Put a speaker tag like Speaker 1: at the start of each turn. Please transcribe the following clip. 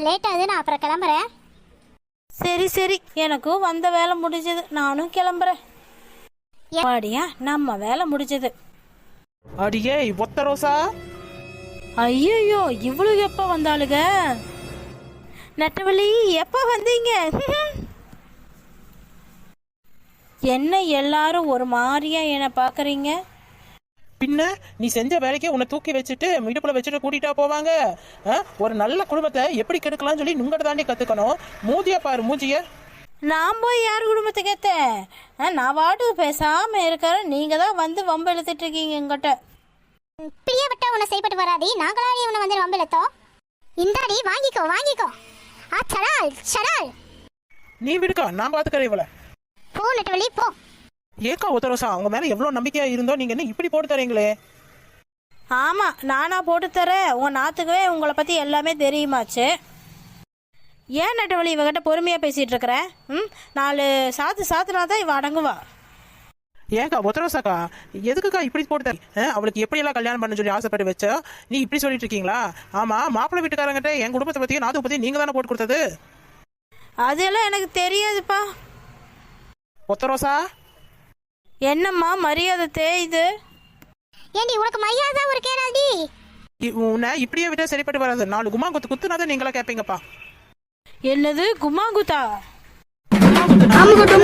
Speaker 1: Late ஆகுது, நான் அப்புறம் கிளம்புறேன்.
Speaker 2: சரி சரி, எனக்கும் வந்த வேலை முடிஞ்சது, நானும் கிளம்புறேன். பாடியா, நம்ம வேலை முடிஞ்சது.
Speaker 3: அடியே ஒத்த ரோசா.
Speaker 2: ஐயோ, இவ்வளவு எப்ப வந்தாளுங்க? நட்டவள்ளி எப்ப வந்தீங்க? என்ன எல்லாரும் ஒரு மாதிரியா என்ன பாக்குறீங்க?
Speaker 3: பின்ன நீ செஞ்ச வேலைக்கே உன்னை தூக்கி வச்சுட்டு இடுப்புல வச்சுட்டு கூட்டிட்டா போவாங்க? ஒரு நல்ல குடும்பத்தை எப்படி கெடுக்கலாம்னு சொல்லி நுங்கட தாண்டி கத்துக்கணும். மூஞ்சிய பாரு மூஞ்சிய.
Speaker 2: நான் போய் யார் குடும்பத்தை கேத்தேன்? நான் வாட்டுக்கு பேசாம இருக்கிற, நீங்க தான் வந்து வம்பு இழுத்துட்டு இருக்கீங்க எங்கிட்ட.
Speaker 1: பிரிய விட்டா உன்னை செய்யப்பட்டு வராதி, நாங்களாடி உன்னை வந்து வம்பு இழுத்தோம். இந்தாடி வாங்கிக்கோ வாங்கிக்கோ. சடால் சடால்.
Speaker 3: நீ விடுக்கா, நான் பாத்துக்கிறேன் இவளை.
Speaker 1: போ நெட்டவள்ளி போ.
Speaker 3: ஏக்கா ஒத்த ரோசா, அவங்க மேல எவ்வளவு நம்பிக்கையா இருந்தோ, நீங்க என்ன இப்படி போட்டு தரீங்களே?
Speaker 2: ஆமா, நானா போட்டு தரேன். உன் நாத்துக்கவே உங்களை பத்தி எல்லாமே தெரியுமாச்சு. ஏன் நட்டவழி இவகிட்ட பொறுமையா பேசிட்டு இருக்கிற? 4 சாத்துனா தான் இவ அடங்குவா.
Speaker 3: ஏக்கா ஒத்த ரோசாக்கா, எதுக்குக்கா இப்படி போட்டு தர? அவளுக்கு எப்படி எல்லாம் கல்யாணம் பண்ண சொல்லி ஆசைப்பட்டு வச்சா நீ இப்படி சொல்லிட்டு இருக்கீங்களா? ஆமா, மாப்பிள்ளை வீட்டுக்காரங்கிட்ட என் குடும்பத்தை பத்தியும் நாத்து பத்தியும் நீங்க தானே போட்டு கொடுத்தது.
Speaker 2: அதெல்லாம் எனக்கு தெரியாதுப்பா.
Speaker 3: ஒத்த ரோசா,
Speaker 2: என்னம்மா மரியாதை தேயுது?
Speaker 1: ஏண்டி உனக்கு மரியாதை ஒரு கேடாடி?
Speaker 3: உன்னை இப்படியே விட்டா சரிப்பட்டு வராது. 4 குமா குத்து குத்துனாதான் நீங்களா கேட்பீங்கப்பா.
Speaker 2: என்னது குமாங்குத்தா?
Speaker 3: குமா குத்து